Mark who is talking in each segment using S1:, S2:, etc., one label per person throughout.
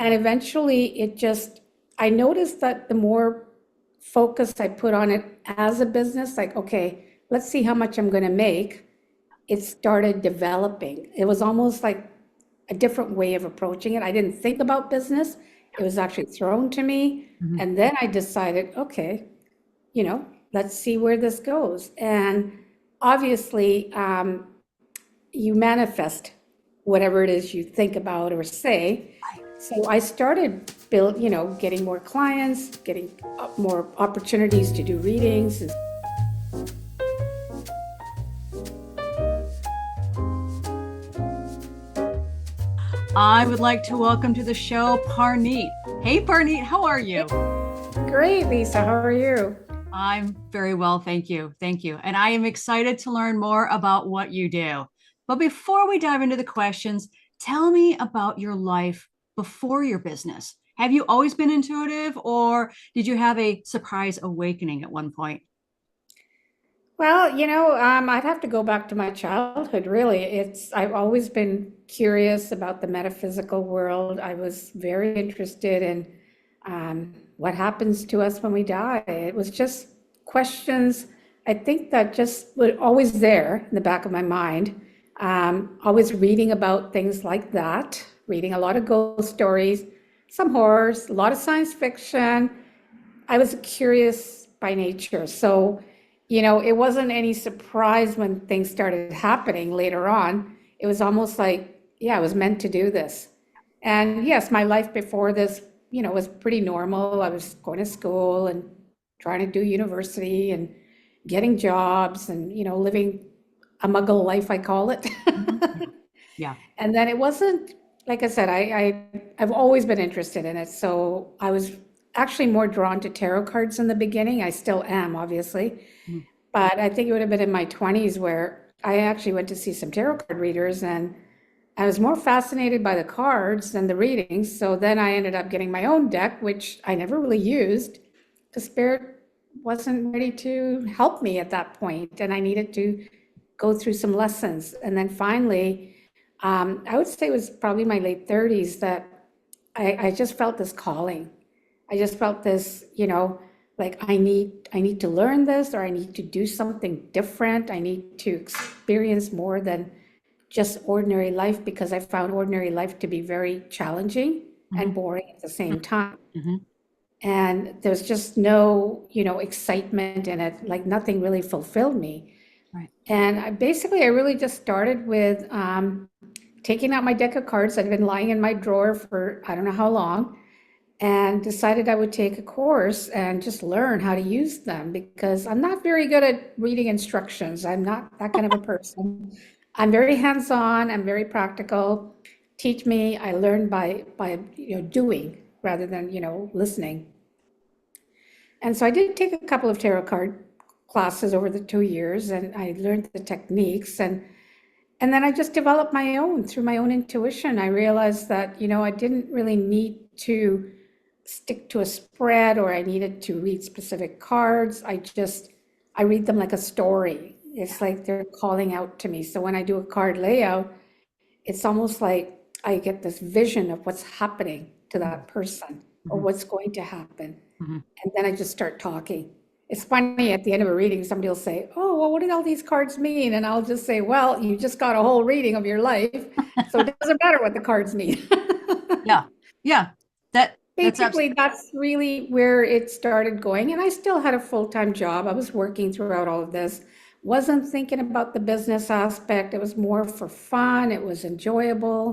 S1: And eventually I noticed that the more focus I put on it as a business, like, okay, let's see how much I'm going to make, it started developing. It was almost like a different way of approaching it. I didn't think about business. It was actually thrown to me.
S2: Mhm.
S1: And then I decided, okay, let's see where this goes. And obviously, you manifest whatever it is you think about or say. So I started getting more clients, getting more opportunities to do readings.
S2: I would like to welcome to the show Parneet. Hey, Parneet, how are you?
S1: Great, Lisa. How are you?
S2: I'm very well, thank you. Thank you. And I am excited to learn more about what you do. But before we dive into the questions, tell me about your life before your business. Have you always been intuitive, or did you have a surprise awakening at one point?
S1: Well, I'd have to go back to my childhood, really. I've always been curious about the metaphysical world. I was very interested in what happens to us when we die. It was just questions, I think, that just were always there in the back of my mind. Always reading about things like that, reading a lot of ghost stories, some horrors, a lot of science fiction. I was curious by nature. So, it wasn't any surprise when things started happening later on. It was almost like, yeah, I was meant to do this. And yes, my life before this, was pretty normal. I was going to school and trying to do university and getting jobs and, living a muggle life, I call it.
S2: Mhm. Yeah.
S1: And then it wasn't, like I said, I've always been interested in it. So I was actually more drawn to tarot cards in the beginning. I still am, obviously.
S2: Mhm.
S1: But I think it would have been in my 20s where I actually went to see some tarot card readers, and I was more fascinated by the cards than the readings. So then I ended up getting my own deck, which I never really used because Spirit wasn't ready to help me at that point, and I needed to go through some lessons. And then finally, I would say it was probably my late 30s that I just felt this calling. I just felt this, like I need to learn this, or I need to do something different. I need to experience more than just ordinary life, because I found ordinary life to be very challenging and
S2: Mhm.
S1: boring at the same time.
S2: Mhm.
S1: And there's just no, excitement in it, like nothing really fulfilled me.
S2: Right.
S1: And I really just started with taking out my deck of cards that had been lying in my drawer for I don't know how long, and decided I would take a course and just learn how to use them, because I'm not very good at reading instructions. I'm not that kind of a person. I'm very hands-on, I'm very practical. Teach me, I learn by doing rather than, listening. And so I did take a couple of tarot card classes over the 2 years, and I learned the techniques, and then I just developed my own through my own intuition. I realized that, I didn't really need to stick to a spread, or I needed to read specific cards. I read them like a story. It's like they're calling out to me. So when I do a card layout, it's almost like I get this vision of what's happening to
S2: Mhm.
S1: that person or
S2: Mhm.
S1: what's going to happen.
S2: Mhm.
S1: And then I just start talking. It's funny, at the end of a reading, somebody will say, "Oh, well, what did all these cards mean?" And I'll just say, "Well, you just got a whole reading of your life, so it doesn't matter what the cards mean."
S2: Yeah. Yeah. That's absolutely.
S1: Basically, that's really where it started going. And I still had a full-time job. I was working throughout all of this. Wasn't thinking about the business aspect. It was more for fun. It was enjoyable.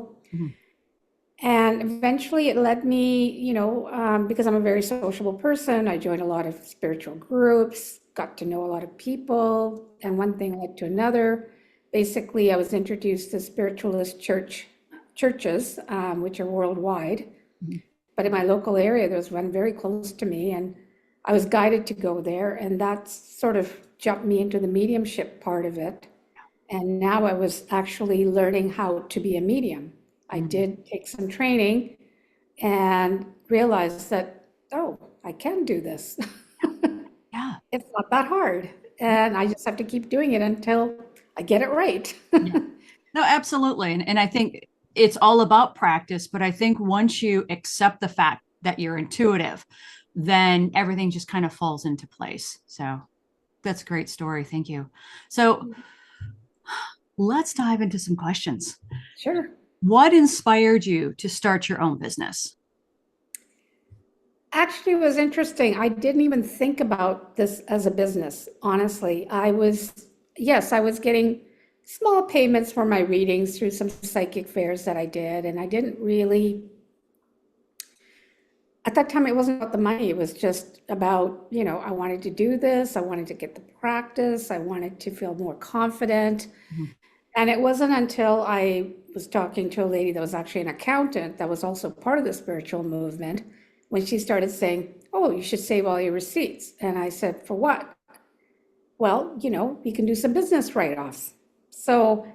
S1: And eventually it led me, because I'm a very sociable person, I joined a lot of spiritual groups, got to know a lot of people, and one thing led to another. Basically, I was introduced to spiritualist churches, which are worldwide.
S2: Mhm.
S1: But in my local area, there was one very close to me, and I was guided to go there, and that sort of jumped me into the mediumship part of it. And now I was actually learning how to be a medium. I
S2: Mhm.
S1: did take some training and realized that, oh, I can do this.
S2: Yeah.
S1: It's not that hard. And I just have to keep doing it until I get it right.
S2: Yeah. No, absolutely. And I think it's all about practice. But I think once you accept the fact that you're intuitive, then everything just kind of falls into place. So that's a great story. Thank you. So let's dive into some questions.
S1: Sure.
S2: What inspired you to start your own business?
S1: Actually, it was interesting. I didn't even think about this as a business, honestly. Yes, I was getting small payments for my readings through some psychic fairs that I did, and I didn't really, at that time, it wasn't about the money. It was just about, I wanted to do this. I wanted to get the practice. I wanted to feel more confident.
S2: Mhm.
S1: And it wasn't until I was talking to a lady that was actually an accountant that was also part of the spiritual movement when she started saying, "Oh, you should save all your receipts." And I said, "For what?" "Well, you can do some business write-offs." So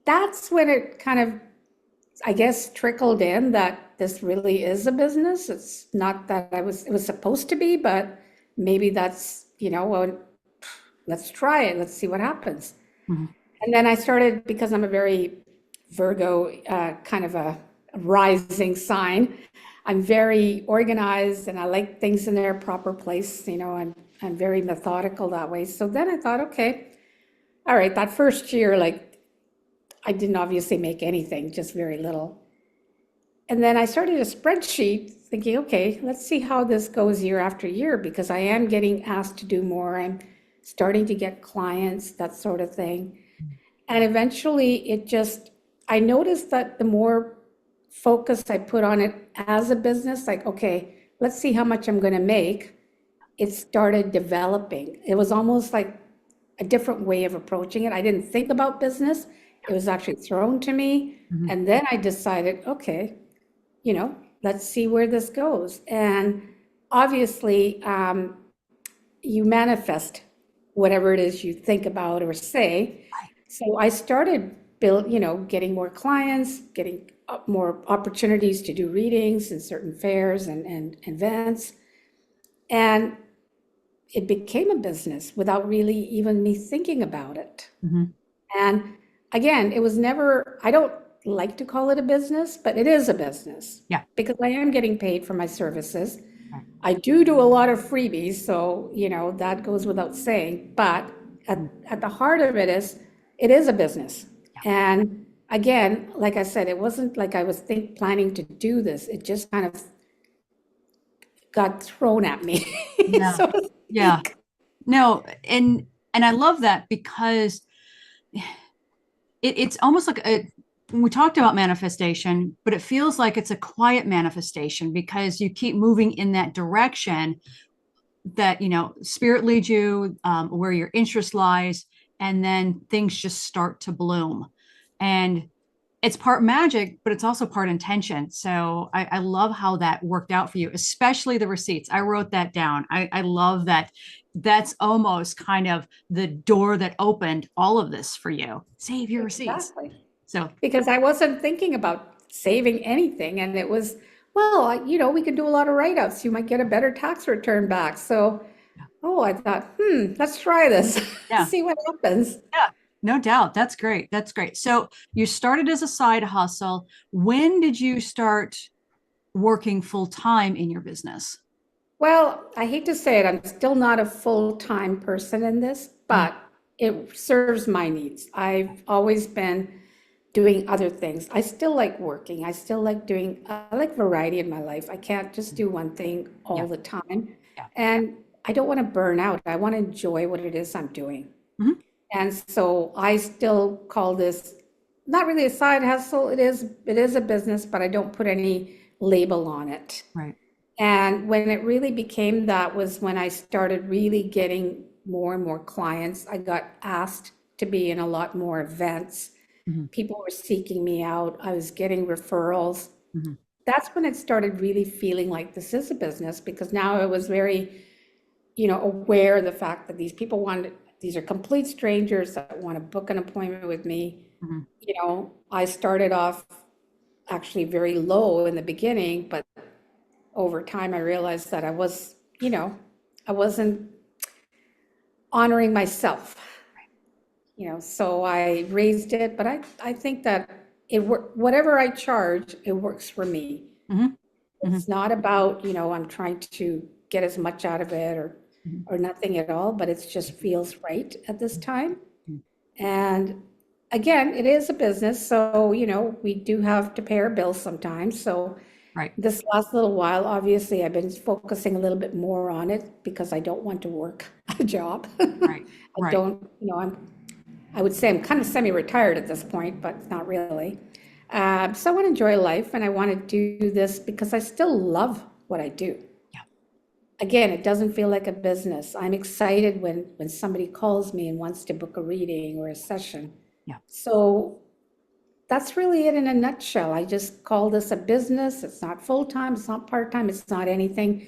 S1: that's when it kind of, I guess, trickled in that this really is a business. It's not that it was supposed to be, but maybe that's, well, let's try it. Let's see what happens.
S2: Mhm.
S1: And then I started, because I'm a very Virgo, kind of a rising sign. I'm very organized and I like things in their proper place, I'm very methodical that way. So then I thought, okay, all right, that first year, like I didn't obviously make anything, just very little. And then I started a spreadsheet thinking, okay, let's see how this goes year after year, because I am getting asked to do more. I'm starting to get clients, that sort of thing. And eventually I noticed that the more focus I put on it as a business, like, okay, let's see how much I'm going to make, it started developing. It was almost like a different way of approaching it. I didn't think about business. It was actually thrown to me.
S2: Mhm.
S1: And then I decided, okay, let's see where this goes. And obviously, you manifest whatever it is you think about or say. So I started getting more clients, getting more opportunities to do readings in certain fairs and events. And it became a business without really even me thinking about it.
S2: Mhm.
S1: And again, it was never, I don't like to call it a business, but it is a business
S2: Yeah.
S1: because I am getting paid for my services.
S2: Right.
S1: I do a lot of freebies, so, that goes without saying. But at the heart of it is a business. And again, like I said, it wasn't like I was planning to do this. It just kind of got thrown at me,
S2: Yeah.
S1: so to
S2: Yeah.
S1: speak.
S2: No, and I love that because it's almost like we talked about manifestation, but it feels like it's a quiet manifestation because you keep moving in that direction that spirit leads you, where your interest lies, and then things just start to bloom. And it's part magic, but it's also part intention. So I love how that worked out for you, especially the receipts. I wrote that down. I love that. That's almost kind of the door that opened all of this for you. Save your receipts.
S1: Exactly.
S2: So
S1: Because I wasn't thinking about saving anything. And it was, well, we could do a lot of write-ups. You might get a better tax return back. So, oh, I thought, let's try this,
S2: yeah,
S1: see what happens.
S2: yeah, no doubt. That's great. That's great. So you started as a side hustle. When did you start working full time in your business?
S1: Well, I hate to say it, I'm still not a full-time person in this, but it serves my needs. I've always been doing other things. I still like working. I like variety in my life. I can't just do one thing
S2: Yeah.
S1: all the time.
S2: Yeah.
S1: And I don't want to burn out. I want to enjoy what it is I'm doing.
S2: Mhm.
S1: And so I still call this not really a side hustle. It is a business, but I don't put any label on it.
S2: Right.
S1: And when it really became that was when I started really getting more and more clients. I got asked to be in a lot more events.
S2: Mhm.
S1: People were seeking me out. I was getting referrals.
S2: Mhm.
S1: That's when it started really feeling like this is a business, because now I was very, aware of the fact that these are complete strangers that want to book an appointment with me.
S2: Mhm.
S1: I started off actually very low in the beginning, but over time I realized that I wasn't honoring myself, so I raised it. But I think that whatever I charge, it works for me.
S2: Hmm. Hmm.
S1: It's not about, I'm trying to get as much out of it or nothing at all, but it just feels right at this time. And again, it is a business, so, we do have to pay our bills sometimes. So
S2: Right.
S1: this last little while, obviously, I've been focusing a little bit more on it because I don't want to work a job.
S2: Right.
S1: I
S2: Right.
S1: don't, I would say I'm kind of semi-retired at this point, but not really. So I want to enjoy life and I want to do this because I still love what I do.
S2: Yeah.
S1: Again, it doesn't feel like a business. I'm excited when somebody calls me and wants to book a reading or a session.
S2: Yeah.
S1: So that's really it in a nutshell. I just call this a business. It's not full-time, it's not part-time, it's not anything.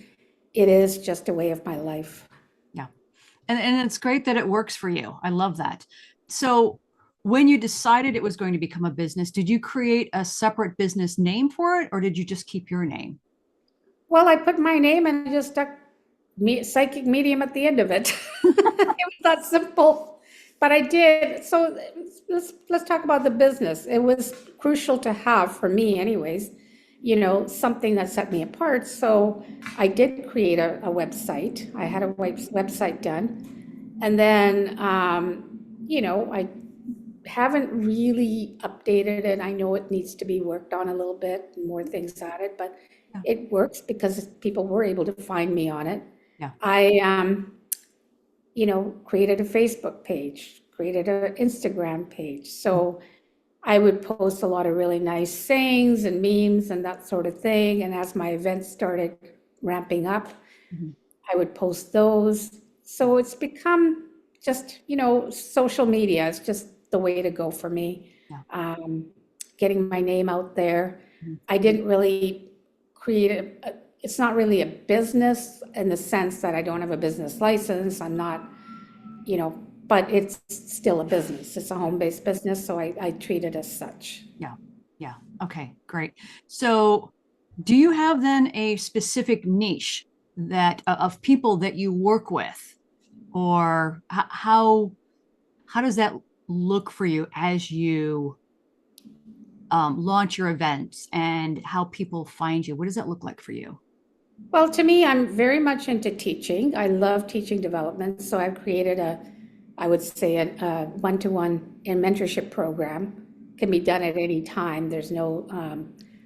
S1: It is just a way of my life.
S2: Yeah. And it's great that it works for you. I love that. So when you decided it was going to become a business, did you create a separate business name for it, or did you just keep your name?
S1: Well, I put my name and just stuck psychic medium at the end of it. It was that simple. But I did. So let's talk about the business. It was crucial to have for me, anyways. Something that set me apart. So I did create a website. I had a website done, and then I haven't really updated it. I know it needs to be worked on a little bit, more things added, but
S2: Yeah.
S1: it works because people were able to find me on it.
S2: Yeah.
S1: I, created a Facebook page, created an Instagram page. So I would post a lot of really nice sayings and memes and that sort of thing. And as my events started ramping up,
S2: Mhm.
S1: I would post those. So it's become just, social media is just the way to go for me.
S2: Yeah.
S1: Getting my name out there.
S2: Mhm.
S1: I didn't really create it's not really a business in the sense that I don't have a business license. I'm not, but it's still a business. It's a home-based business, so I treat it as such.
S2: Yeah. Yeah. Okay, great. So do you have then a specific niche that of people that you work with, or how does that look for you as you launch your events and how people find you? What does that look like for you?
S1: Well, to me, I'm very much into teaching. I love teaching development, so I've created I would say, a one-to-one in mentorship program. Can be done at any time. There's no,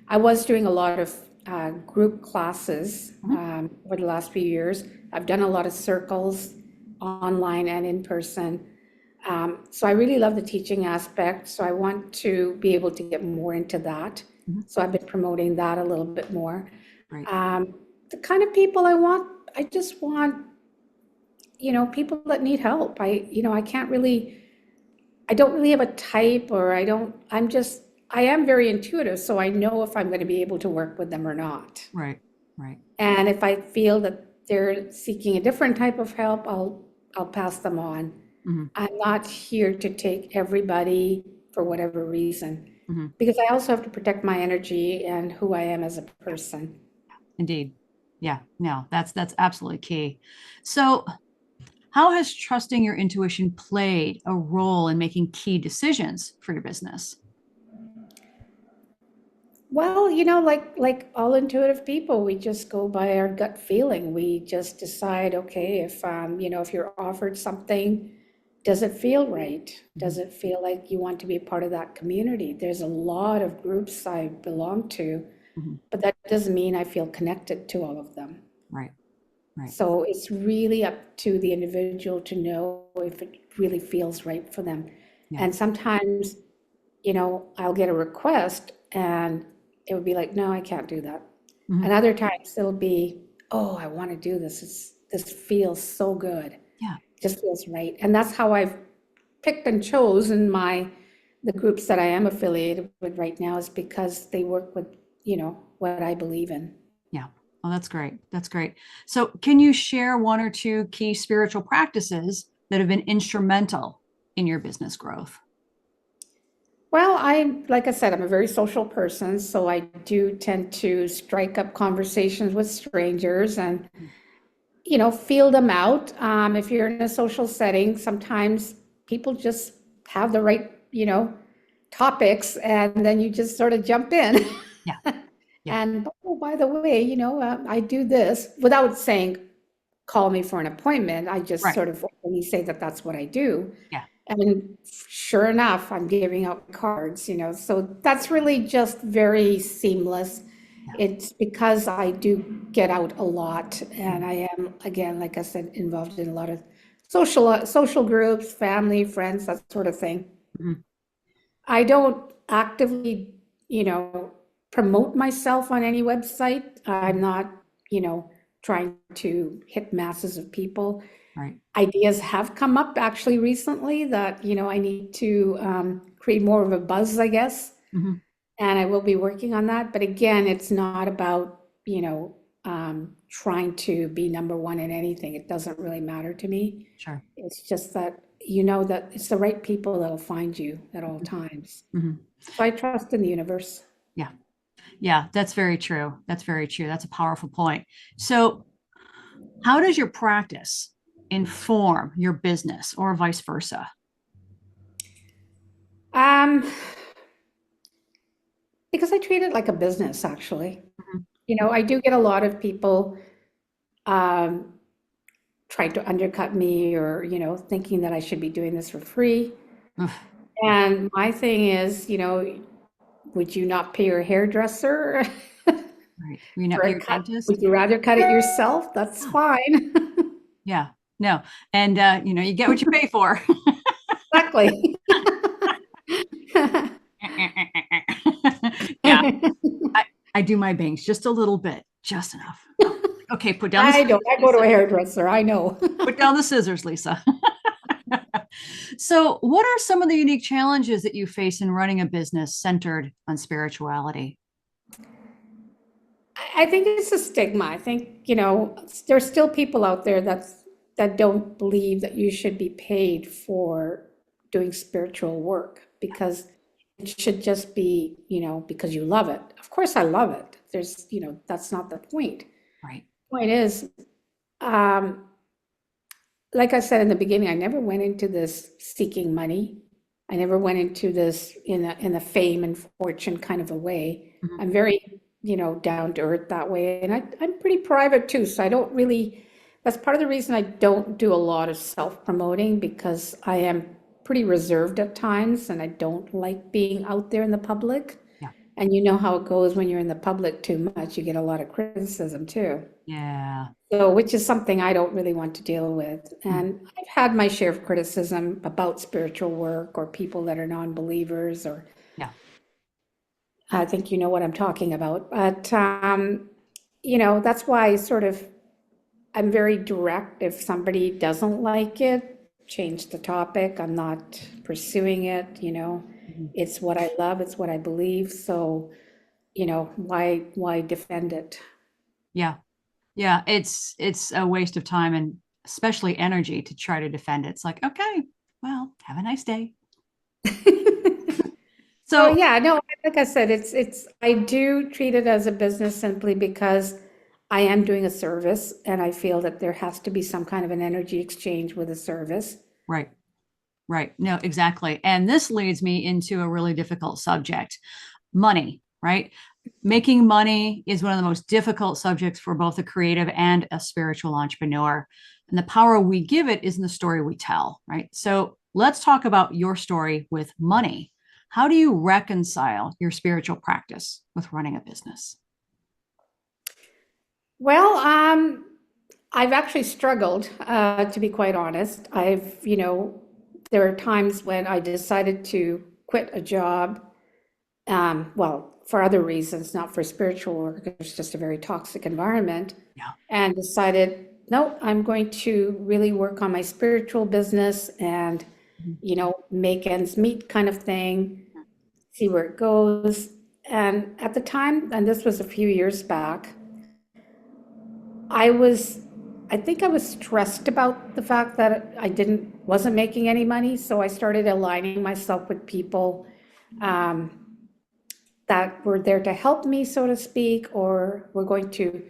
S1: I was doing a lot of group classes
S2: Mhm.
S1: over the last few years. I've done a lot of circles, online and in person. So I really love the teaching aspect. So I want to be able to get more into that.
S2: Mhm.
S1: So I've been promoting that a little bit more.
S2: Right.
S1: The kind of people I just want, people that need help. I can't really, I don't really have a type or I am very intuitive, so I know if I'm going to be able to work with them or not.
S2: Right. Right.
S1: And if I feel that they're seeking a different type of help, I'll pass them on.
S2: Mhm.
S1: I'm not here to take everybody for whatever reason,
S2: Mhm.
S1: because I also have to protect my energy and who I am as a person.
S2: Indeed. Yeah. No, that's absolutely key. So, how has trusting your intuition played a role in making key decisions for your business?
S1: Well, like all intuitive people, we just go by our gut feeling. We just decide, okay, if you're offered something, does it feel right? Does
S2: Mhm.
S1: it feel like you want to be a part of that community? There's a lot of groups I belong to,
S2: Mhm.
S1: but that doesn't mean I feel connected to all of them.
S2: Right. Right.
S1: So it's really up to the individual to know if it really feels right for them.
S2: Yeah.
S1: And sometimes, I'll get a request and it would be like, no, I can't do that.
S2: Mhm.
S1: And other times it'll be, oh, I want to do this. This feels so good.
S2: Yeah.
S1: It just feels right. And that's how I've picked and chosen the groups that I am affiliated with right now is because they work with, what I believe in.
S2: Yeah. Oh, that's great. That's great. So, can you share one or two key spiritual practices that have been instrumental in your business growth?
S1: Well, like I said, I'm a very social person, so I do tend to strike up conversations with strangers and, feel them out. If you're in a social setting, sometimes people just have the right, topics, and then you just sort of jump in.
S2: Yeah. Yeah.
S1: And, oh, by the way, I do this without saying, call me for an appointment. I just
S2: Right.
S1: sort of openly say that that's what I do.
S2: Yeah.
S1: And sure enough, I'm giving out cards, so that's really just very seamless.
S2: Yeah.
S1: It's because I do get out a lot, and
S2: Mhm.
S1: I am, again, like I said, involved in a lot of social groups, family, friends, that sort of thing.
S2: Mhm.
S1: I don't actively, promote myself on any website. I'm not, trying to hit masses of people.
S2: Right.
S1: Ideas have come up actually recently that, I need to create more of a buzz, I guess,
S2: Mhm.
S1: and I will be working on that. But again, it's not about, trying to be number one in anything. It doesn't really matter to me.
S2: Sure.
S1: It's just that, that it's the right people that'll find you at all times.
S2: Mhm.
S1: So I trust in the universe.
S2: Yeah. Yeah, that's very true. That's very true. That's a powerful point. So, how does your practice inform your business or vice versa?
S1: Um, because I treat it like a business, actually.
S2: Mhm.
S1: I do get a lot of people um, trying to undercut me or, thinking that I should be doing this for free.
S2: Ugh.
S1: And my thing is, would you not pay your hairdresser
S2: Right. You're
S1: for
S2: not
S1: a
S2: your
S1: cut?
S2: dentist?
S1: Would you rather cut it yourself? That's
S2: Yeah.
S1: fine.
S2: Yeah. No. And you get what you pay for.
S1: Exactly.
S2: Yeah. I do my bangs just a little bit, just enough. Oh, okay, put down the
S1: I don't.
S2: scissors,
S1: I go to
S2: Lisa.
S1: a hairdresser. I know.
S2: Put down the scissors, Lisa. So, what are some of the unique challenges that you face in running a business centered on spirituality?
S1: I think it's a stigma. I think, there's still people out there that don't believe that you should be paid for doing spiritual work because it should just be, because you love it. Of course, I love it. That's not the point.
S2: Right.
S1: Point is, um, like I said in the beginning, I never went into this seeking money. I never went into this in a fame and fortune kind of a way.
S2: Mhm.
S1: I'm very, down to earth that way. And I'm pretty private too. So I don't really, that's part of the reason I don't do a lot of self-promoting because I am pretty reserved at times and I don't like being out there in the public.
S2: Yeah.
S1: And you know how it goes when you're in the public too much, you get a lot of criticism too.
S2: Yeah.
S1: So, which is something I don't really want to deal with.
S2: Mm.
S1: And I've had my share of criticism about spiritual work or people that are non-believers, or
S2: Yeah.
S1: I think you know what I'm talking about. But, that's why I'm very direct. If somebody doesn't like it, change the topic. I'm not pursuing it.
S2: Mhm.
S1: It's what I love, it's what I believe. So, why defend it?
S2: Yeah. Yeah. It's a waste of time and especially energy to try to defend it. It's like, okay, well, have a nice day.
S1: So
S2: So,
S1: yeah, no, like I said, I do treat it as a business simply because I am doing a service and I feel that there has to be some kind of an energy exchange with a service.
S2: right. Right. No, exactly. And this leads me into a really difficult subject, money, right? Making money is one of the most difficult subjects for both a creative and a spiritual entrepreneur. And the power we give it is in the story we tell, right? So let's talk about your story with money. How do you reconcile your spiritual practice with running a business?
S1: Well, I've actually struggled, to be quite honest. There are times when I decided to quit a job, well, for other reasons, not for spiritual work, it's just a very toxic environment,
S2: Yeah.
S1: and decided, no, I'm going to really work on my spiritual business and,
S2: Mhm.
S1: make ends meet kind of thing, see where it goes. And at the time, and this was a few years back, I was, I think I was stressed about the fact that wasn't making any money. So I started aligning myself with people um, that were there to help me, so to speak, or were going to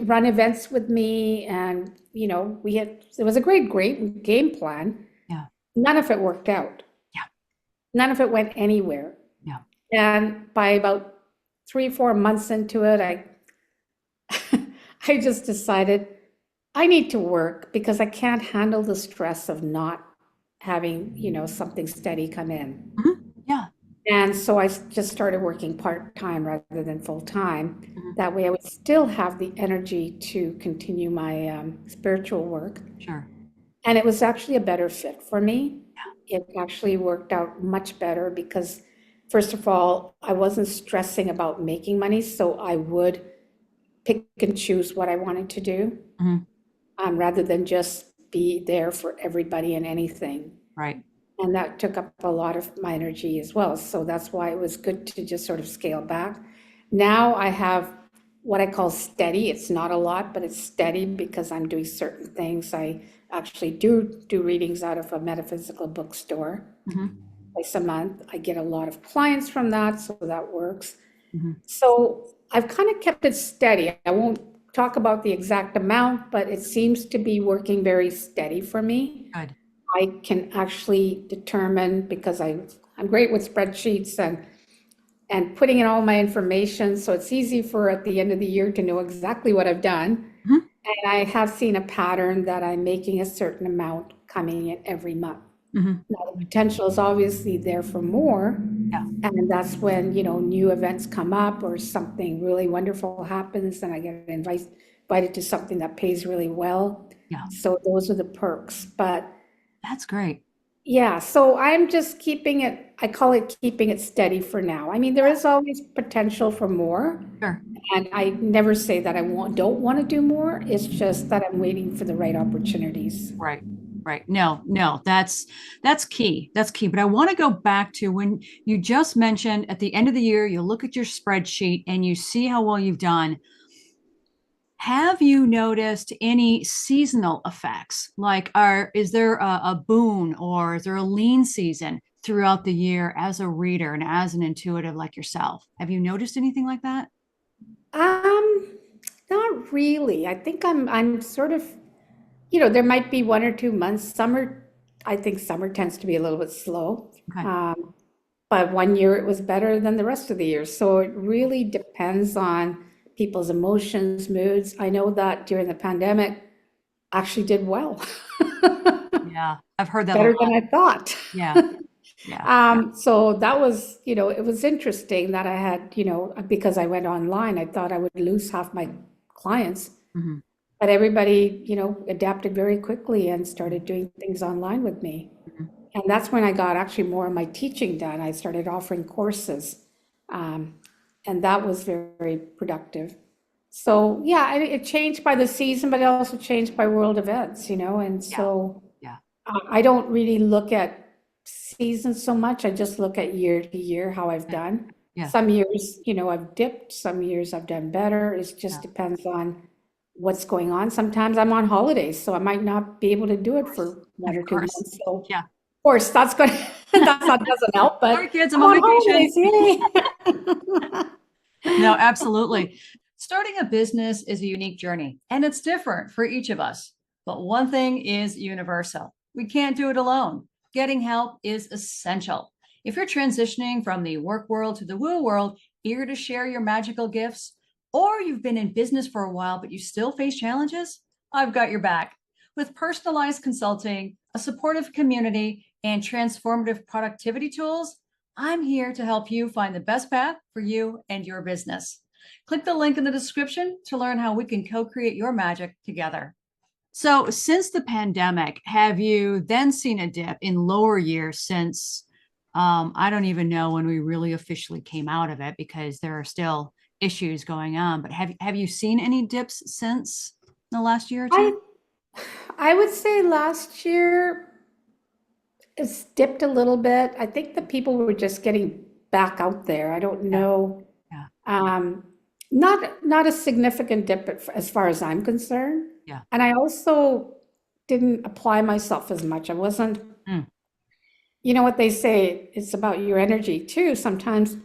S1: run events with me. And, it was a great game plan.
S2: Yeah.
S1: None of it worked out.
S2: Yeah.
S1: none of it went anywhere.
S2: Yeah.
S1: And by about 3, 4 months into it, I just decided I need to work because I can't handle the stress of not having, something steady come in.
S2: Yeah.
S1: And so I just started working part-time rather than full-time.
S2: Mhm.
S1: That way I would still have the energy to continue my spiritual work.
S2: Sure.
S1: And it was actually a better fit for me. It actually worked out much better because, first of all, I wasn't stressing about making money, so I would pick and choose what I wanted to do,
S2: Mhm.
S1: rather than just be there for everybody and anything.
S2: Right.
S1: And that took up a lot of my energy as well. So that's why it was good to just sort of scale back. Now I have what I call steady. It's not a lot, but it's steady because I'm doing certain things. I actually do readings out of a metaphysical bookstore
S2: Mhm.
S1: twice a month. I get a lot of clients from that, so that works.
S2: Mhm.
S1: So I've kind of kept it steady. I won't talk about the exact amount, but it seems to be working very steady for me.
S2: Good.
S1: I can actually determine, because I'm great with spreadsheets and putting in all my information, so it's easy for at the end of the year to know exactly what I've done.
S2: Mhm.
S1: And I have seen a pattern that I'm making a certain amount coming in every month.
S2: Mhm.
S1: Now, the potential is obviously there for more,
S2: Yeah.
S1: and that's when, new events come up or something really wonderful happens and I get invited to something that pays really well.
S2: Yeah.
S1: So those are the perks. But
S2: That's great.
S1: yeah, so I'm just keeping it, I call it keeping it steady for now. I mean, there is always potential for more,
S2: Sure.
S1: and I never say that don't want to do more. It's just that I'm waiting for the right opportunities.
S2: Right. Right. No, no, that's key. That's key. But I want to go back to when you just mentioned at the end of the year, you look at your spreadsheet and you see how well you've done. Have you noticed any seasonal effects? Like, is there a boon or is there a lean season throughout the year as a reader and as an intuitive like yourself? Have you noticed anything like that?
S1: Um, Not really. I think I'm sort of, there might be 1 or 2 months. I think summer tends to be a little bit slow.
S2: Okay.
S1: But one year it was better than the rest of the year. So it really depends on people's emotions, moods. I know that during the pandemic, actually did well.
S2: Yeah, I've heard that a
S1: Better
S2: lot.
S1: than I thought.
S2: Yeah. Yeah. Yeah.
S1: So that was, it was interesting that I had, because I went online, I thought I would lose half my clients,
S2: Mhm.
S1: but everybody, adapted very quickly and started doing things online with me.
S2: Mhm.
S1: And that's when I got actually more of my teaching done. I started offering courses, um, and that was very, very productive. So yeah, it changed by the season, but it also changed by world events, and
S2: Yeah.
S1: so
S2: Yeah.
S1: I don't really look at seasons so much. I just look at year to year how I've
S2: Yeah.
S1: done.
S2: Yeah.
S1: Some years, I've dipped, some years I've done better. It just
S2: Yeah.
S1: depends on what's going on. Sometimes I'm on holidays, so I might not be able to do
S2: Of
S1: it
S2: course.
S1: for one
S2: Of
S1: or two
S2: course.
S1: months. So
S2: Yeah.
S1: of course, that's going that's not doesn't help, but
S2: Sorry, kids, I'm
S1: I'm
S2: on
S1: on
S2: vacation.
S1: holidays, yay.
S2: No, absolutely. Starting a business is a unique journey, and it's different for each of us. But one thing is universal: we can't do it alone. Getting help is essential. If you're transitioning from the work world to the woo world, eager to share your magical gifts, or you've been in business for a while but you still face challenges, I've got your back. With personalized consulting, a supportive community, and transformative productivity tools, I'm here to help you find the best path for you and your business. Click the link in the description to learn how we can co-create your magic together. So, since the pandemic, have you then seen a dip in lower years since I don't even know when we really officially came out of it because there are still issues going on, but have you seen any dips since the last year or two?
S1: I I would say last year it's dipped a little bit. I think the people were just getting back out there. I don't
S2: Yeah,
S1: know.
S2: yeah,
S1: Um, not a significant dip as far as I'm concerned.
S2: yeah.
S1: And I also didn't apply myself as much. I wasn't,
S2: Mm,
S1: what they say, it's about your energy too. Sometimes,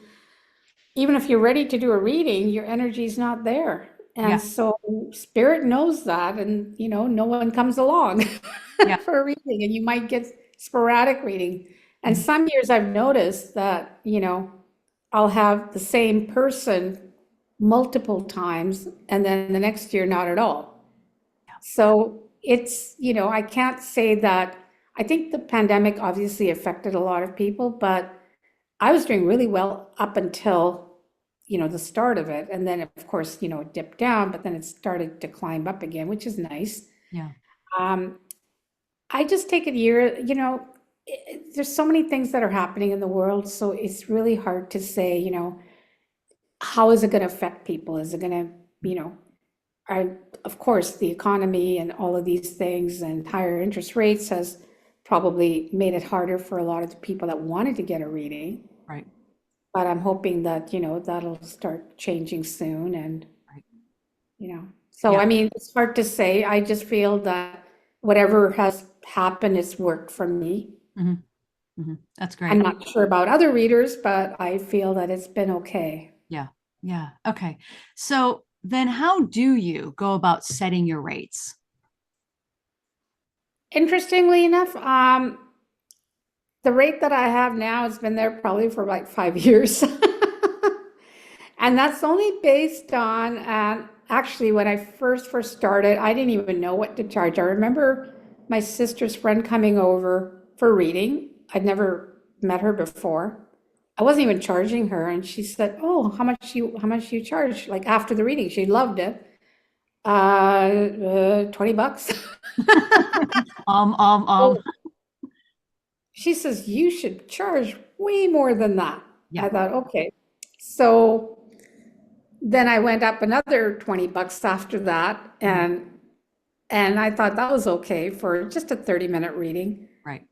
S1: even if you're ready to do a reading, your energy's not there. And
S2: yeah,
S1: so spirit knows that, and no one comes along
S2: yeah,
S1: for a reading, and you might get sporadic reading. And some years I've noticed that, I'll have the same person multiple times and then the next year not at all. So it's, I can't say that. I think the pandemic obviously affected a lot of people, but I was doing really well up until, the start of it. And then of course, it dipped down, but then it started to climb up again, which is nice.
S2: Yeah.
S1: Um, I just take it year, there's so many things that are happening in the world, so it's really hard to say, how is it going to affect people? Is it going to, I, of course, the economy and all of these things and higher interest rates has probably made it harder for a lot of the people that wanted to get a reading.
S2: Right.
S1: But I'm hoping that, that'll start changing soon and,
S2: Right.
S1: so
S2: Yeah.
S1: I mean, it's hard to say. I just feel that whatever has happened has worked for me.
S2: That's great.
S1: I'm not sure about other readers, but I feel that it's been okay.
S2: Yeah. Yeah. Okay. So then how do you go about setting your rates?
S1: Interestingly enough, the rate that I have now has been there probably for like 5 years. And that's only based on, actually, when I first started, I didn't even know what to charge. I remember my sister's friend coming over for reading. I'd never met her before. I wasn't even charging her, and she said, "Oh, how much you charge?" Like after the reading, she loved it. 20 bucks.
S2: Um.
S1: She says, "You should charge way more than that."
S2: Yeah.
S1: I thought, okay. So then I went up another 20 bucks after that, and I thought that was okay for just a 30-minute reading.
S2: Right.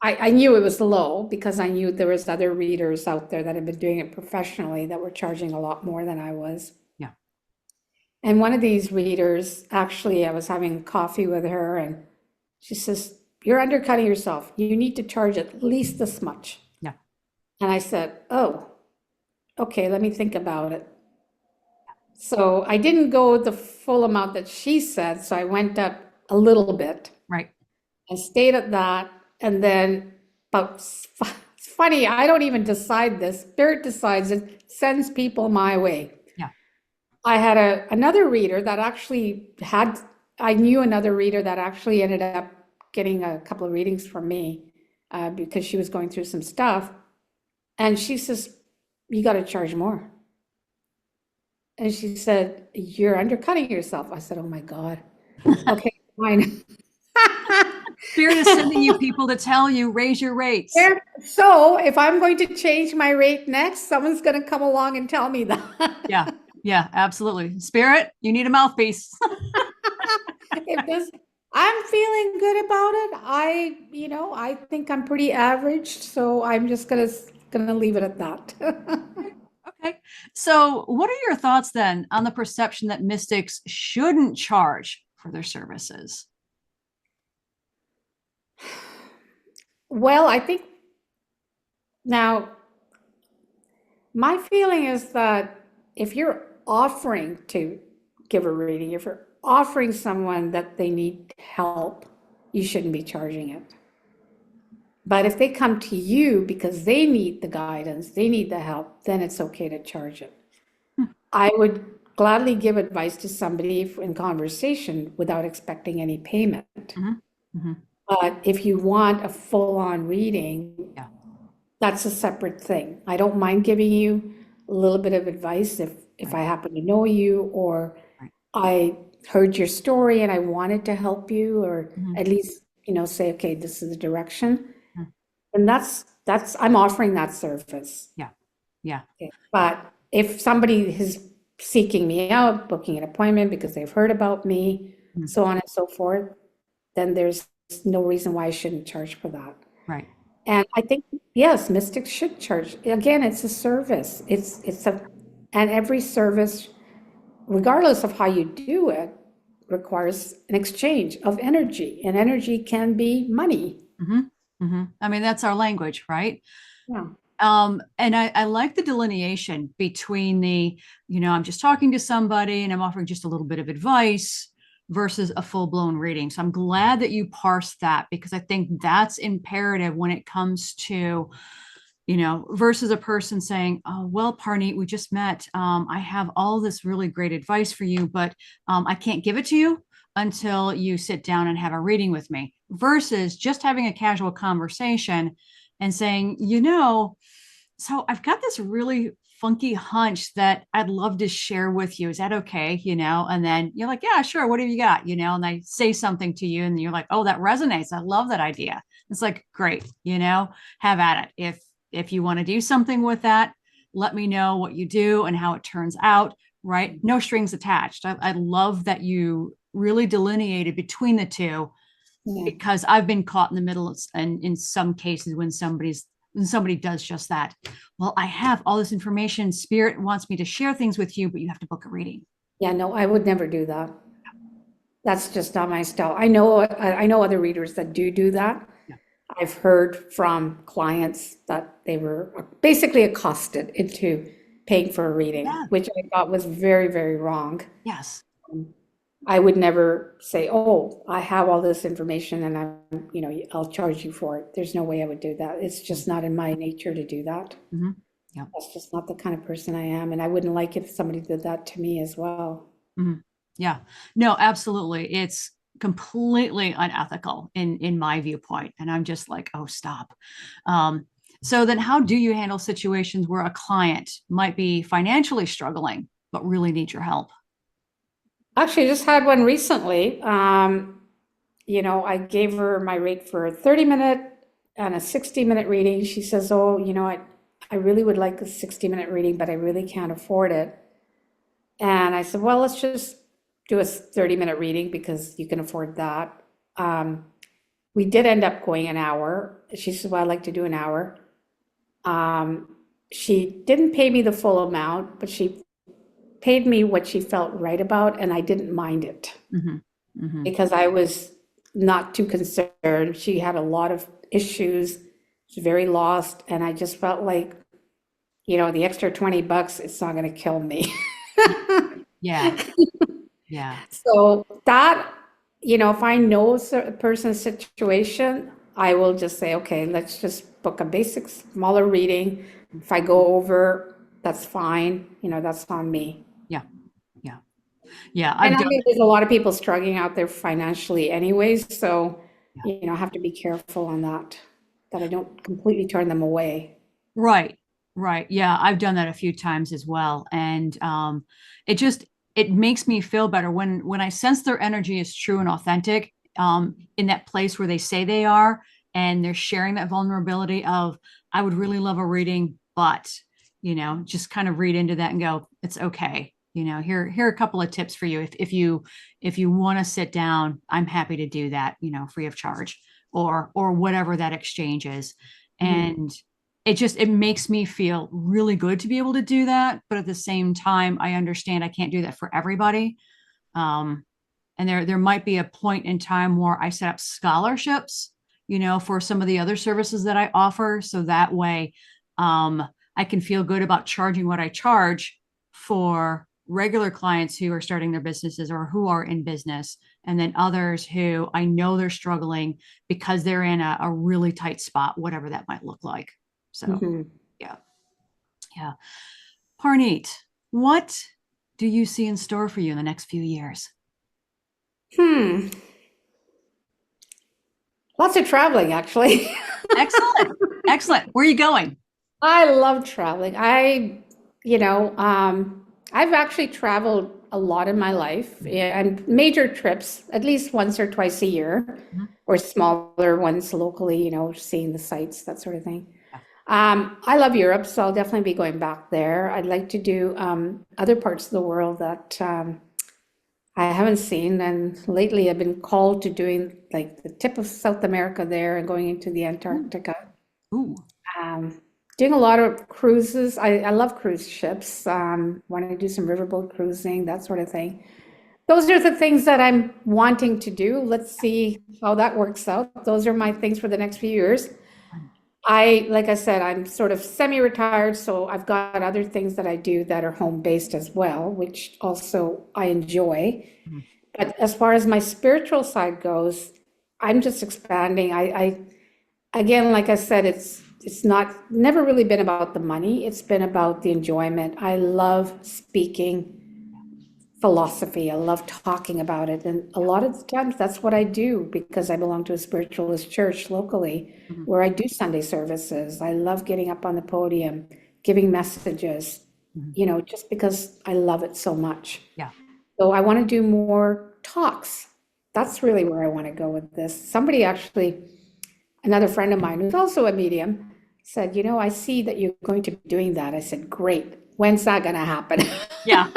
S1: I knew it was low because I knew there was other readers out there that had been doing it professionally that were charging a lot more than I was.
S2: Yeah.
S1: And one of these readers, actually, I was having coffee with her, and she says, "You're undercutting yourself. You need to charge at least this much."
S2: Yeah.
S1: And I said, "Oh, okay, let me think about it." So I didn't go the full amount that she said, so I went up a little bit.
S2: Right.
S1: I stayed at that, and then, but it's funny, I don't even decide this. Spirit decides it, sends people my way.
S2: Yeah.
S1: I had another reader that actually had, I knew another reader that actually ended up getting a couple of readings from me because she was going through some stuff. And she says, "You got to charge more." And she said, "You're undercutting yourself." I said, "Oh my God." Okay, fine.
S2: Spirit is sending you people to tell you, raise your rates.
S1: So if I'm going to change my rate next, someone's going to come along and tell me that.
S2: Yeah. Yeah, absolutely. Spirit, you need a mouthpiece.
S1: I'm feeling good about it. I think I'm pretty average, so I'm just gonna leave it at that.
S2: Okay. So what are your thoughts then on the perception that mystics shouldn't charge for their services?
S1: Well, I think now my feeling is that if you're offering to give a reading, if you're offering someone that they need help, you shouldn't be charging it. But if they come to you because they need the guidance, they need the help, then it's okay to charge it. I would gladly give advice to somebody in conversation without expecting any payment. But if you want a full-on reading,
S2: Yeah.
S1: that's a separate thing. I don't mind giving you a little bit of advice if I happen to know you, or I heard your story and I wanted to help you, or at least, say, okay, this is the direction. And that's I'm offering that service.
S2: Yeah. Yeah.
S1: Okay. But if somebody is seeking me out, booking an appointment because they've heard about me, so on and so forth, then there's no reason why I shouldn't charge for that.
S2: Right.
S1: And I think, yes, mystics should charge. Again, it's a service. And every service, regardless of how you do it, requires an exchange of energy, and energy can be money.
S2: I mean, that's our language, right?
S1: Yeah.
S2: And I like the delineation between the, I'm just talking to somebody and I'm offering just a little bit of advice versus a full-blown reading. So I'm glad that you parsed that, because I think that's imperative when it comes to, versus a person saying, oh, well, Parneet, we just met. I have all this really great advice for you, but I can't give it to you until you sit down and have a reading with me, versus just having a casual conversation and saying, so I've got this really funky hunch that I'd love to share with you. Is that okay? And then you're like, yeah, sure. What have you got? And I say something to you and you're like, oh, that resonates. I love that idea. It's like, great, have at it. If you want to do something with that, let me know what you do and how it turns out, right? No strings attached. I love that you really delineated between the two, because I've been caught in the middle, and in some cases when somebody does just that. Well, I have all this information. Spirit wants me to share things with you, but you have to book a reading.
S1: Yeah, no, I would never do that. That's just not my style. I know other readers that do that.
S2: Yeah.
S1: I've heard from clients that they were basically accosted into paying for a reading, which I thought was very, very wrong.
S2: Yes.
S1: I would never say, oh, I have all this information and I'll charge you for it. There's no way I would do that. It's just not in my nature to do that.
S2: Mm-hmm. Yeah.
S1: That's just not the kind of person I am. And I wouldn't like if somebody did that to me as well.
S2: Mm-hmm. Yeah, no, absolutely. It's completely unethical in my viewpoint. And I'm just like, oh, stop. So then how do you handle situations where a client might be financially struggling, but really need your help?
S1: Actually, I just had one recently. I gave her my rate for a 30-minute and a 60-minute reading. She says, oh, I really would like a 60-minute reading, but I really can't afford it. And I said, well, let's just do a 30-minute reading because you can afford that. We did end up going an hour. She said, well, I'd like to do an hour. She didn't pay me the full amount, but she paid me what she felt right about, and I didn't mind it.
S2: Mm-hmm. Mm-hmm.
S1: Because I was not too concerned. She had a lot of issues. She's very lost, and I just felt like, the extra $20, it's not going to kill me.
S2: Yeah. Yeah.
S1: So that, if I know a person's situation, I will just say, okay, let's just book a basic smaller reading. If I go over, that's fine. That's on me.
S2: Yeah. Yeah. Yeah.
S1: And I think there's a lot of people struggling out there financially anyways. So, I have to be careful on that I don't completely turn them away.
S2: Right. Right. Yeah. I've done that a few times as well. And it makes me feel better when I sense their energy is true and authentic, in that place where they say they are, and they're sharing that vulnerability of, I would really love a reading, but, just kind of read into that and go, it's okay. Here are a couple of tips for you. If you want to sit down, I'm happy to do that, free of charge, or whatever that exchange is. And it makes me feel really good to be able to do that. But at the same time, I understand I can't do that for everybody. And there might be a point in time where I set up scholarships, for some of the other services that I offer. So that way, I can feel good about charging what I charge for regular clients who are starting their businesses or who are in business. And then others who I know they're struggling because they're in a really tight spot, whatever that might look like. So, yeah. Yeah. Parneet, what do you see in store for you in the next few years?
S1: Lots of traveling, actually.
S2: Excellent. Excellent. Where are you going?
S1: I love traveling. I've actually traveled a lot in my life, and major trips, at least once or twice a year, or smaller ones locally, seeing the sights, that sort of thing. I love Europe, so I'll definitely be going back there. I'd like to do other parts of the world that I haven't seen, and lately I've been called to doing like the tip of South America there and going into the Antarctica.
S2: Ooh.
S1: Doing a lot of cruises. I love cruise ships. Want to do some riverboat cruising, that sort of thing. Those are the things that I'm wanting to do. Let's see how that works out. Those are my things for the next few years. Like I said, I'm sort of semi-retired, so I've got other things that I do that are home-based as well, which also I enjoy. But as far as my spiritual side goes, I'm just expanding. Again, like I said, it's not never really been about the money. It's been about the enjoyment. I love speaking philosophy. I love talking about it. And a lot of the times that's what I do because I belong to a spiritualist church locally
S2: Mhm.
S1: where I do Sunday services. I love getting up on the podium, giving messages,
S2: Mhm.
S1: just because I love it so much.
S2: Yeah.
S1: So I want to do more talks. That's really where I want to go with this. Somebody actually, another friend of mine who's also a medium, said, I see that you're going to be doing that. I said, great. When's that going to happen?
S2: Yeah.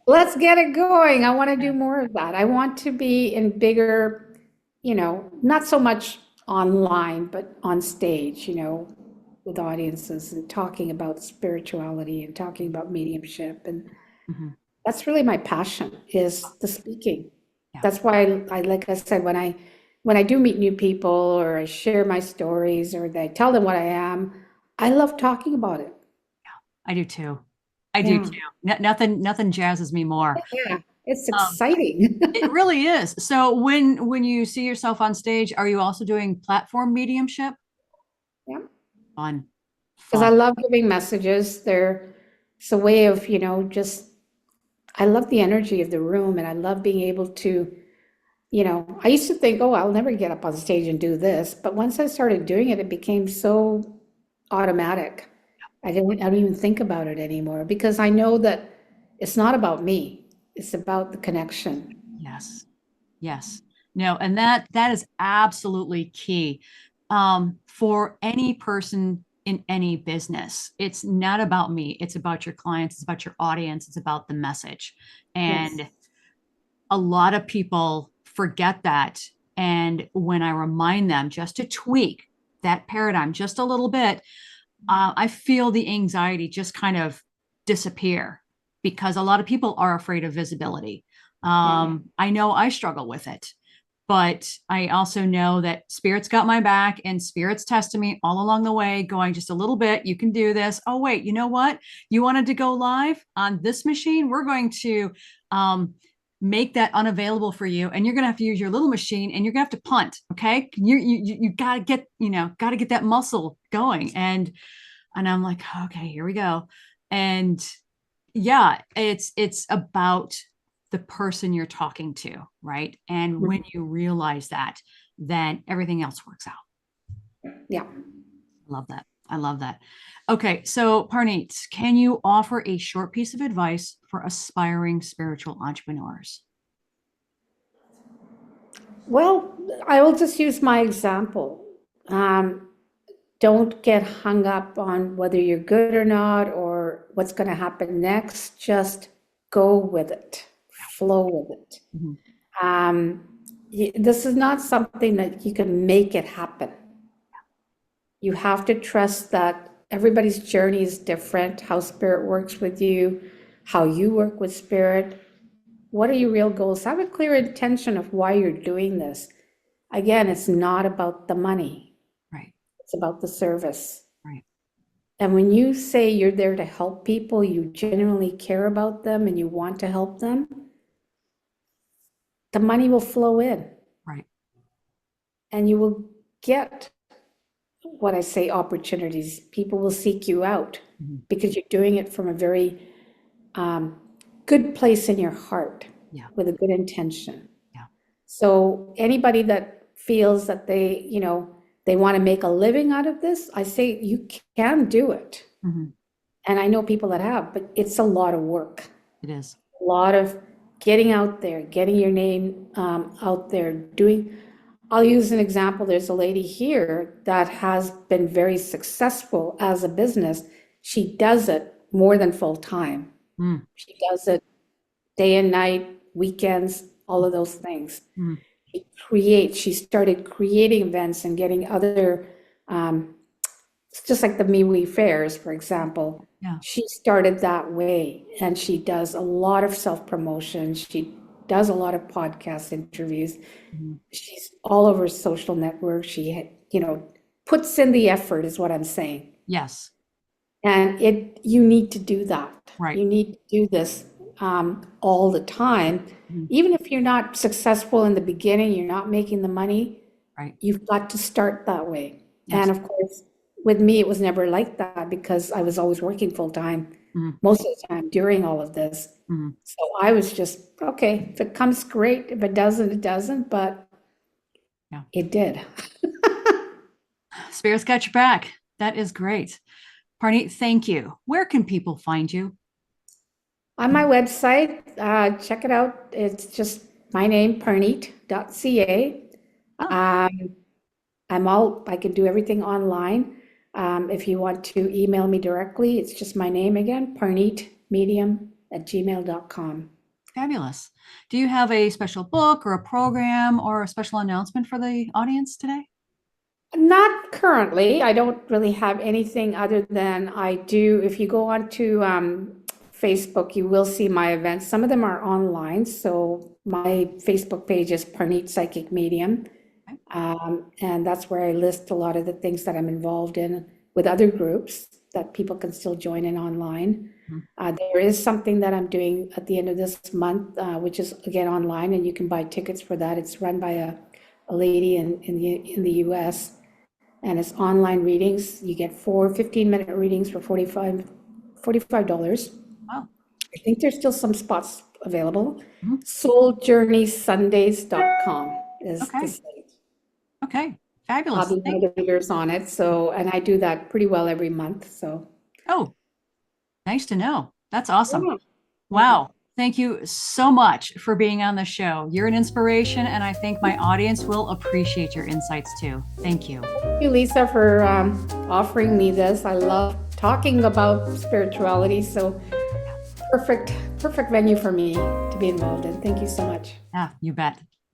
S1: Let's get it going. I want to
S2: Yeah.
S1: do more of that. I want to be in bigger, not so much online, but on stage, with audiences and talking about spirituality and talking about mediumship. And
S2: Mhm.
S1: that's really my passion is the speaking.
S2: Yeah.
S1: That's why like I said, when I do meet new people or I share my stories or I tell them what I am, I love talking about it.
S2: I do too. I do
S1: Yeah.
S2: too. Nothing jazzes me more.
S1: Yeah. It's
S2: Um,
S1: exciting.
S2: it really is. So when you see yourself on stage, are you also doing platform mediumship?
S1: Yeah.
S2: Fun.
S1: Because I
S2: Fun.
S1: love giving messages. It's a way of, just, I love the energy of the room and I love being able to, I used to think, oh, I'll never get up on stage and do this. But once I started doing it, it became so automatic. I don't even think about it anymore because I know that it's not about me. It's about the connection.
S2: Yes. Yes. No, and that is absolutely key for any person in any business. It's not about me. It's about your clients. It's about your audience. It's about the message.
S1: Yes.
S2: And a lot of people forget that. And when I remind them just to tweak that paradigm just a little bit, I feel the anxiety just kind of disappear because a lot of people are afraid of visibility.
S1: Yeah.
S2: I know I struggle with it, but I also know that spirit's got my back and spirit's testing me all along the way, going just a little bit. You can do this. Oh, wait, you know what? You wanted to go live on this machine? We're going to make that unavailable for you, and you're going to have to use your little machine, and you're going to have to punt. Okay, you got to get that muscle going, and I'm like, okay, here we go. And yeah, it's about the person you're talking to, right? And when you realize that, then everything else works out.
S1: Yeah.
S2: I love that. I love that. Okay, so Parneet, can you offer a short piece of advice for aspiring spiritual entrepreneurs?
S1: Well, I will just use my example. Um, don't get hung up on whether you're good or not or what's going to happen next. Just go with it, flow with it.
S2: Mhm.
S1: Um, this is not something that you can make it happen. You have to trust that everybody's journey is different, how spirit works with you, how you work with spirit. What are your real goals? Have a clear intention of why you're doing this. Again, it's not about the money,
S2: Right,
S1: it's about the service.
S2: right,
S1: And when you say you're there to help people, you genuinely care about them and you want to help them, the money will flow in
S2: right.
S1: and you will get what I say opportunities. People will seek you out
S2: Mhm.
S1: because you're doing it from a very um, good place in your heart
S2: Yeah,
S1: with a good intention.
S2: yeah.
S1: So anybody that feels that they want to make a living out of this, I say you can do it.
S2: Mhm.
S1: And I know people that have, but it's a lot of work,
S2: It is.
S1: a lot of getting out there, getting your name out there, doing. I'll use an example. There's a lady here that has been very successful as a business. She does it more than full time.
S2: Mm.
S1: She does it day and night, weekends, all of those things.
S2: Mm.
S1: She started creating events and getting other, um, it's just like the MeWe fairs, for example.
S2: Yeah.
S1: She started that way and she does a lot of self-promotion. She does a lot of podcast interviews.
S2: Mhm.
S1: She's all over social networks. Puts in the effort is what I'm saying.
S2: Yes.
S1: And you need to do that.
S2: Right.
S1: You need to do this. all the time.
S2: Mhm.
S1: Even if you're not successful in the beginning, you're not making the money,
S2: Right.
S1: you've got to start that way.
S2: Yes.
S1: And of course, with me, it was never like that because I was always working full time
S2: Mhm.
S1: most of the time during all of this.
S2: Mhm.
S1: So I was just, okay, if it comes, great. If it doesn't, it doesn't, but
S2: Yeah.
S1: it did.
S2: Spirit's got your back. That is great. Parneet, thank you. Where can people find you?
S1: On my website, check it out. It's just my name, parneet.ca.
S2: Oh,
S1: I can do everything online. If you want to email me directly, it's just my name again, parneetmedium@gmail.com.
S2: fabulous. Do you have a special book or a program or a special announcement for the audience today?
S1: Not currently. I don't really have anything other than I do. If you go onto Facebook, you will see my events. Some of them are online. So my Facebook page is Parneet Psychic Medium. And that's where I list a lot of the things that I'm involved in with other groups that people can still join in online. There is something that I'm doing at the end of this month, which is again online, and you can buy tickets for that. It's run by a lady in the US, and it's online readings. You get 15-minute readings for $45.
S2: Wow.
S1: I think there's still some spots available.
S2: Mhm.
S1: souljourneysundays.com is the
S2: Okay.
S1: site.
S2: Okay.
S1: I'll
S2: Fabulous.
S1: be one of the readers on it. So, and I do that pretty well every month. So,
S2: Oh, nice to know. That's awesome.
S1: yeah.
S2: Wow. Thank you so much for being on the show. You're an inspiration, and I think my audience will appreciate your insights too. Thank you.
S1: Thank you, Lisa, for offering me this. I love talking about spirituality. So, perfect venue for me to be involved in. Thank you so much.
S2: Yeah, you bet.